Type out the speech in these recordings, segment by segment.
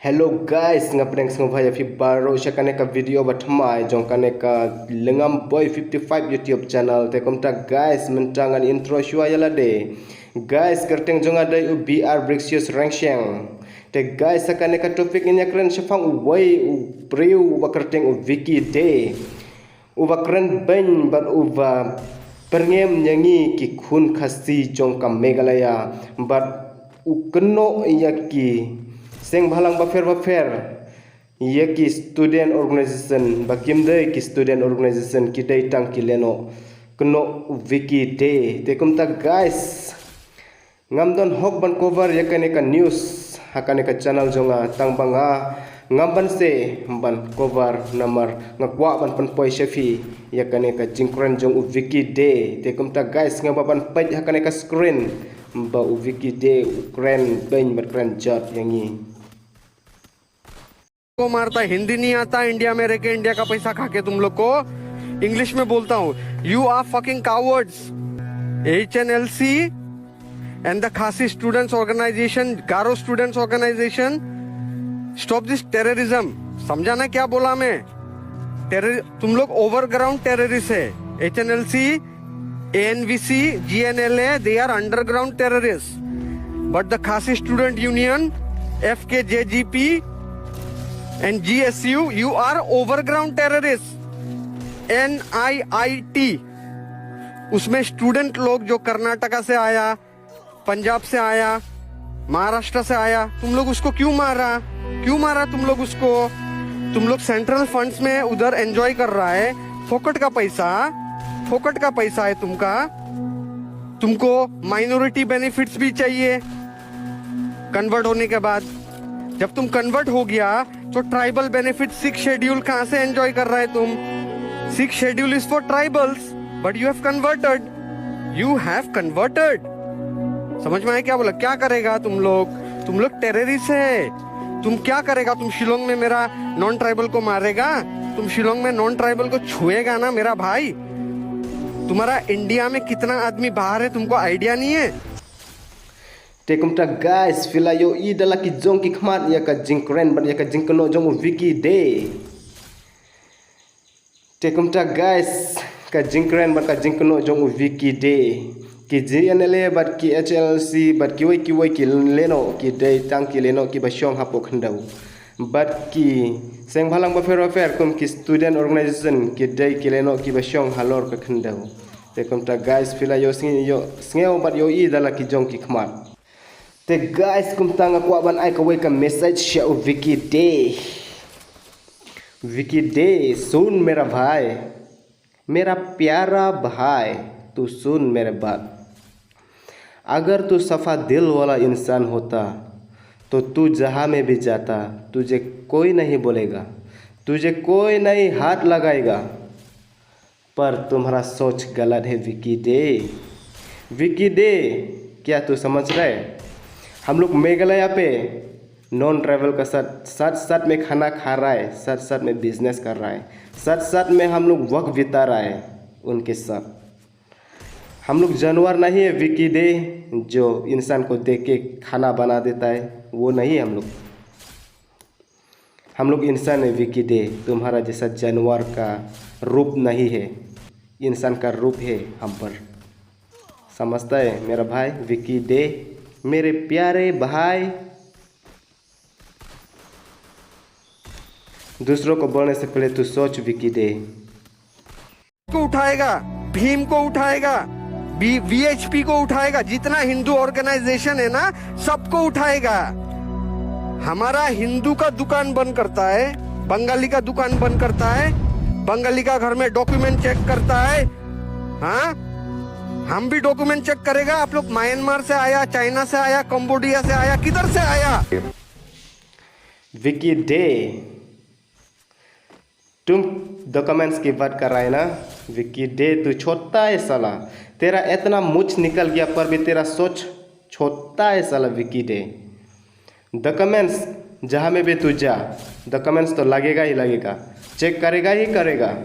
Hello guys, ngapreng sengvaya fi baru syakane ka video batmai jongkane ka lengam boy 55 YouTube channel te komta guys mentangan intro shua yala de guys kerteng jonga dai u BR Brixius Rangsheng te guys sakane ka topik ini keren syafang uwai u priu u kerteng u Vicky de u keren ben bar u perngem nyangi ki khun khasi jongka Meghalaya bar u keno yaki Seng bhalang bafer ye ki student organization bakim dai ki student organization ki dai tang ki leno kno Vicky day te kumta guys ngamdon hok ban cover yakane ka news hakane ka channel jonga tang banga ngamban se ban cover namar ngakwa ban pan poi shafi yakane ka jingkran jong Vicky day te kumta guys ngaban paj hakane ka screen ba Vicky day ukren ben berkran jot yangi को मारता हिंदी नहीं आता India में रह के India का पैसा खा के तुम लोग को इंग्लिश में बोलता हूँ you are fucking cowards HNLC and the Khasi students organisation Garo students organisation stop this terrorism समझा ना क्या बोला मैं तुम लोग ओवरग्राउंड टेररिस्ट है HNLC ANVC GNLA they are underground terrorist but the Khasi student union FKJGP and GSU, you are overground terrorists. NIIT, उसमें student लोग जो कर्नाटका से आया, पंजाब से आया, महाराष्ट्र से आया, तुम लोग उसको क्यों मारा तुम लोग उसको? तुम लोग सेंट्रल फंड्स में उधर एंजॉय कर रहा है, फोकट का पैसा है तुमको माइनॉरिटी बेनिफिट्स भी चाहिए कन्वर्ट होने के बाद। जब तुम कन्वर्ट हो गया तो ट्राइबल बेनिफिट 6 शेड्यूल कहां से एंजॉय कर रहा है तुम? 6 schedule is for tribals but you have converted समझ में आया क्या बोला? क्या करेगा तुम लोग टेररिस्ट है। तुम क्या करेगा? तुम शिलोंग में मेरा नॉन ट्राइबल को मारेगा? तुम शिलोंग में नॉन ट्राइबल को छुएगा ना मेरा भाई? तुम्हारा इंडिया में कितना आदमी बाहर है तुमको आइडिया नहीं है? te kumta guys filayo I dala ki jong ki khmat ya ka jingkren ban ya ka jingkono jong Vicky day te kumta guys ka jingkren ban ka jingkono jong Vicky day ki GNLA bat ki HLC bat ki wai ki leno ki day tang ki leno ki basyong hapo khandau bat ki seng bhalang ba fer kum ki student organization ki day ki leno ki basyong halor ka khandau te kumta guys filayo sngeo bat yo I dala ki jong ki khmat te guys kum tanga ko ban ai ka wai ka message sha Vicky day सुन मेरा भाई मेरा प्यारा भाई तू सुन मेरे बात अगर तू सफा दिल वाला इंसान होता तो तू जहां में भी जाता तुझे कोई नहीं बोलेगा तुझे कोई नहीं हाथ लगाएगा पर तुम्हारा सोच गलत है विकी डे क्या तू समझ रहे? हम लोग मेघालय पे नॉन ट्रैवल का साथ में खाना खा रहा है, साथ में बिजनेस कर रहा है, साथ में हम लोग वक्त बिता रहा है उनके साथ। हम लोग जानवर नहीं है विकी डे जो इंसान को देख के खाना बना देता है, वो नहीं है हम लोग इंसान है विकी डे। तुम्हारा जैसा जानवर का रूप नहीं है, इंसान का रूप है हम पर, समझता है मेरा भाई विकी डे मेरे प्यारे भाई। दूसरों को बोलने से पहले तू सोच विकी डे को उठाएगा, भीम को उठाएगा, VHP को उठाएगा, जितना हिंदू ऑर्गेनाइजेशन है ना सबको उठाएगा। हमारा हिंदू का दुकान बंद करता है, बंगाली का दुकान बंद करता है, बंगाली का घर में डॉक्यूमेंट चेक करता है। हाँ हम भी डॉक्यूमेंट चेक करेगा। आप लोग म्यांमार से आया, चाइना से आया, कंबोडिया से आया, किधर से आया? विकी डे तुम डॉक्यूमेंट्स की बात कर रहा है ना विकी डे तू छोटा है साला, तेरा इतना मुछ निकल गया पर भी तेरा सोच छोटा है साला विकी डे। डॉक्यूमेंट्स जहाँ में भी तू जा डॉक्यूमेंट्स तो लगेगा, चेक करेगा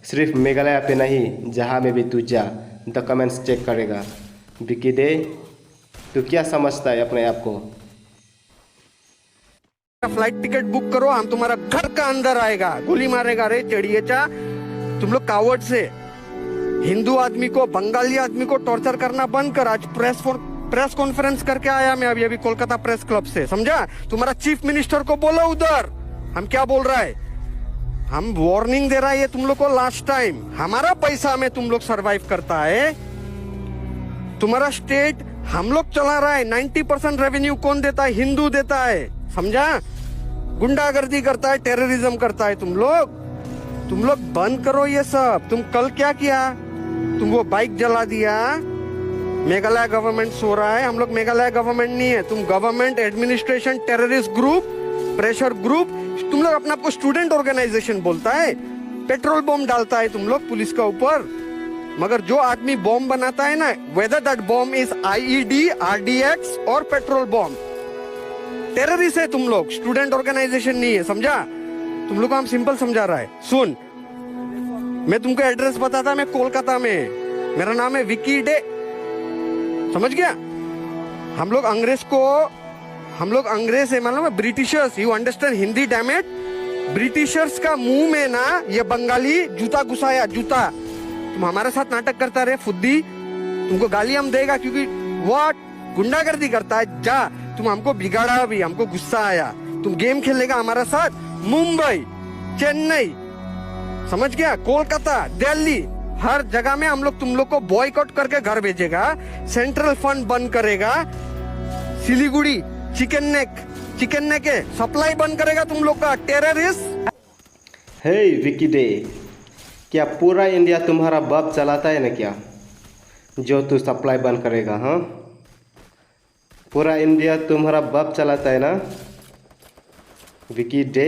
सिर्फ मेघालय पे नहीं, जहाँ में भी तू जा डॉक्यूमेंट्स चेक करेगा। विकी डे तू क्या समझता है अपने आप को? फ्लाइट टिकट बुक करो, हम तुम्हारा घर का अंदर आएगा, गोली मारेगा। रे चढ़िएचा, तुम लोग कावड़ से हिंदू आदमी को, बंगाली आदमी को टॉर्चर करना बंद कर। आज प्रेस कॉन्फ्रेंस करके आया मैं अभी कोलकाता प्रेस क्लब से, समझा? तुम्हारा चीफ मिनिस्टर को बोलो उधर हम क्या बोल रहा है। हम वार्निंग दे रहा है ये तुम लोग को लास्ट टाइम। हमारा पैसा में तुम लोग सरवाइव करता है, तुम्हारा स्टेट हम लोग चला रहा है। 90% रेवेन्यू कौन देता है? हिंदू देता है, समझा? गुंडागर्दी करता है, टेररिज्म करता है तुम लोग बंद करो ये सब। तुम कल क्या किया? तुम वो बाइक जला दिया। मेघालय गवर्नमेंट सो रहा है, हम लोग मेघालय गवर्नमेंट नहीं है, तुम government administration terrorist group, pressure group. तुम लोग अपने आप को स्टूडेंट ऑर्गेनाइजेशन बोलता है, पेट्रोल बॉम्ब डालता है तुम लोग पुलिस का ऊपर। मगर जो आदमी बॉम्ब बनाता है ना, whether that bomb is IED, RDX और पेट्रोल बॉम्ब, टेररिस्ट है तुम लोग, स्टूडेंट ऑर्गेनाइजेशन नहीं है, समझा? तुम लोग को हम सिंपल समझा रहा है। सुन, मैं तुमको एड्रेस बताता, मैं कोलकाता में, मेरा नाम है विकी डे, समझ गया? हम लोग अंग्रेज है, मालूम है? Britishers, you understand Hindi damn it? Britishers का मुंह में ना ये बंगाली जूता घुसाया, जूता। तुम हमारे साथ नाटक करता रहे फुद्दी, तुमको गाली हम देगा क्योंकि व्हाट गुंडागर्दी करता है। जा, तुम हमको बिगाड़ा भी, हमको गुस्सा आया। तुम गेम खेलेगा हमारे साथ, मुंबई, चेन्नई, समझ गया? कोलकाता, दिल्ली, हर जगह में हम लोग तुम लोग को बॉयकॉट करके घर भेजेगा, सेंट्रल फंड बंद करेगा, सिलीगुड़ी चिकन नेक के सप्लाई बंद करेगा तुम लोग का, टेररिस्ट। हे विकी डे, क्या पूरा इंडिया तुम्हारा बाप चलाता है ना क्या, जो तू सप्लाई बंद करेगा? हाँ, पूरा इंडिया तुम्हारा बाप चलाता है ना विकी डे?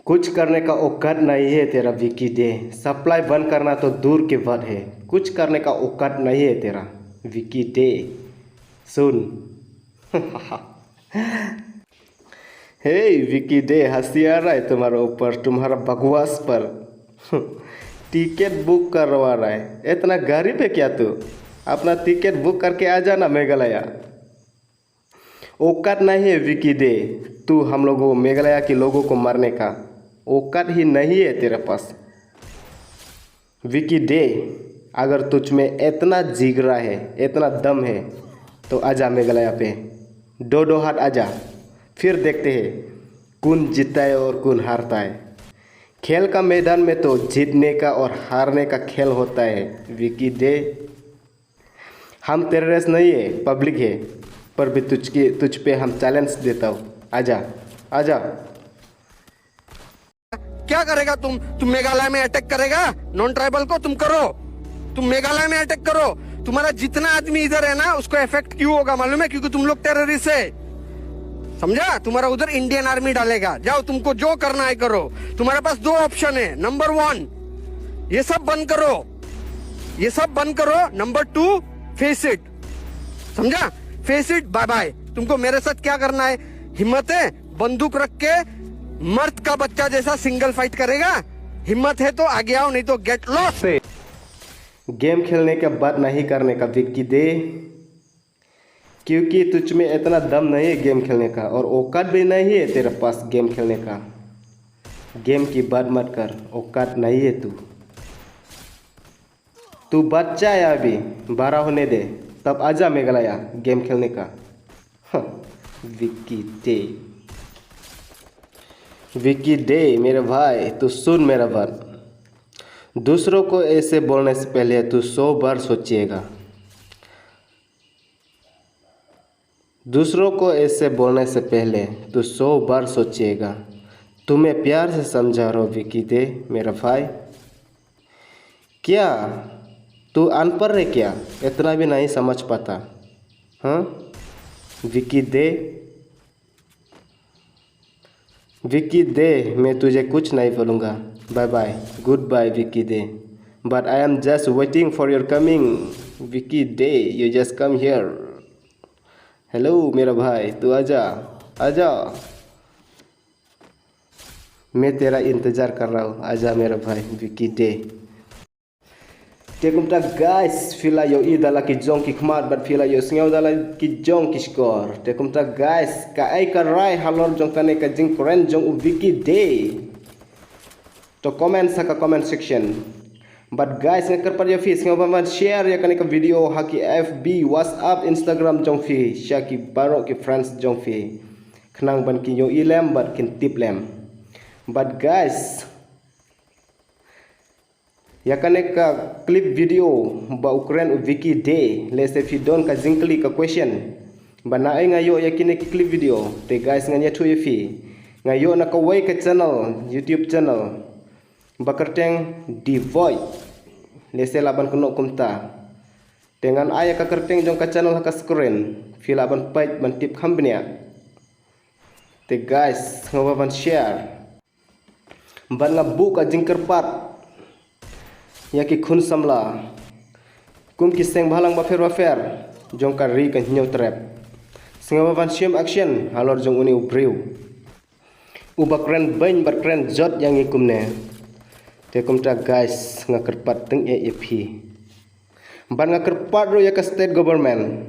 कुछ करने का औकात नहीं है तेरा विकी डे। सप्लाई बंद करना तो दूर की बात है, कुछ करने का औकात नहीं है तेरा विकी डे। सुन हे विकी डे, हंसी आ रहा है तुम्हारे ऊपर, तुम्हारा बकवास पर। टिकट बुक करवा रहा है, इतना गरीब है क्या तू? अपना टिकट बुक करके आ जाना मेघालय। औकात नहीं है विकी डे, तू हम लोगों मेघालय के लोगों को मारने का औकात ही नहीं है तेरे पास विकी डे। अगर तुझ में इतना जिगरा है, इतना दम है, तो आजा मेघालय पे, दो हाथ आजा, फिर देखते हैं कौन जीतता है और कौन हारता है। खेल का मैदान में तो जीतने का और हारने का खेल होता है विकी डे। हम टेररिस्ट नहीं है, पब्लिक है, पर भी तुझ पे हम चैलेंज देता हूँ, आजा आजा। क्या करेगा तुम मेघालय में अटैक करेगा? नॉन ट्राइबल को तुम करो, तुम मेघालय में अटैक करो। तुम्हारा जितना आदमी इधर है ना, उसको इफेक्ट क्यों होगा मालूम है? क्योंकि तुम लोग टेररिस्ट है, समझा? तुम्हारा उधर इंडियन आर्मी डालेगा। जाओ, तुमको जो करना है करो। तुम्हारे पास दो ऑप्शन है, नंबर 1 ये सब बंद करो, नंबर 2 फेस इट, समझा? Face it, bye bye. तुमको मेरे साथ क्या करना है? हिम्मत है? बंदूक रख के मर्द का बच्चा जैसा सिंगल फाइट करेगा? हिम्मत है तो आगे आओ, नहीं तो गेट लॉस्ट। गेम खेलने का बात नहीं करने का विक्की दे, क्योंकि तुझ में इतना दम नहीं है गेम खेलने का, और औकात भी नहीं है तेरे पास गेम खेलने का। गेम की बात मत कर, औकात नहीं है तू बच्चा है, अभी 12 होने दे, तब आजा मेघालय गेम खेलने का। विक्की डे मेरे भाई, तू सुन मेरा बात। दूसरों को ऐसे बोलने से पहले तू 100 बार सोचिएगा। दूसरों को ऐसे बोलने से पहले तू 100 बार सोचिएगा। तुम्हें प्यार से समझा रहा हूँ विक्की डे मेरा भाई। क्या तू अनपढ़ है क्या? इतना भी नहीं समझ पाता? हाँ विक्की दे, मैं तुझे कुछ नहीं बोलूँगा। Bye bye, good bye Vicky day, but I am just waiting for your coming Vicky day, you just come here. Hello मेरा भाई, तू आजा आजा, मैं तेरा इंतज़ार कर रहा हूँ, आजा मेरा भाई Vicky day. Tekumta guys fila yo idala ki jong ki khmat bat fila yo singau dala ki jong ki skor. Tekumta guys ka ai ka rai halor jong kane ka jing koren jong wiki day. To comment sa ka comment section. But guys ngakar par yo fi singau ba share ya kane ka video haki FB WhatsApp Instagram jong fi shaki baro ki friends jong fi. Khnang ban ki yo ilem bat kin tip lem. But guys ya kane ka clip video ba Ukraine wiki day let's say fi don ka jingkli ka question ba na ai ngayo ya kine ki clip video te guys nganya thu fi ngayo na ka way ka channel YouTube channel ba kerteng devoid let's say laban kuno kumta dengan aya ka kerteng jong ka channel ka screen fi laban page ban tip khambnya te guys ngaban share ban ngabu ka jingker part ya ki khun samla kum ki seng bhalang ba fer jong ka ri ka nyau trap singa ban sim action halor jong uni ubriu uba kren bain bar kren jot yang ikum ne te kumta guys nga kerpat teng AFP ban nga kerpat ro ya ka state government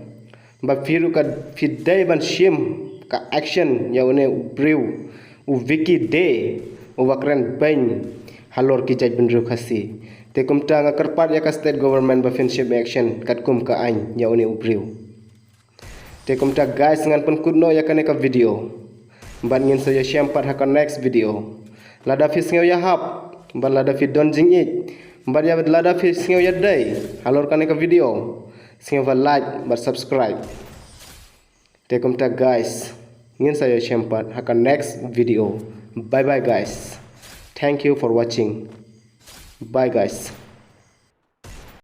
ba firu ka fidai ban sim ka action ya uni ubriu u wiki day uba kren bain halor ki jaj benru khasi te kumta nga kerpat ya ka state government ba friendship action kat kum ka ain ya uni ubriu te kumta guys ngan pun kudno ya kane ka video ban ngin saya syampat ha ka next video lada fi singeu ya hap ban lada fi don jing it ban ya lada fi singeu ya dai halor kane ka video singeu ba like ba subscribe te kumta guys ngin saya syampat ha ka next video bye bye guys. Thank you for watching. Bye guys.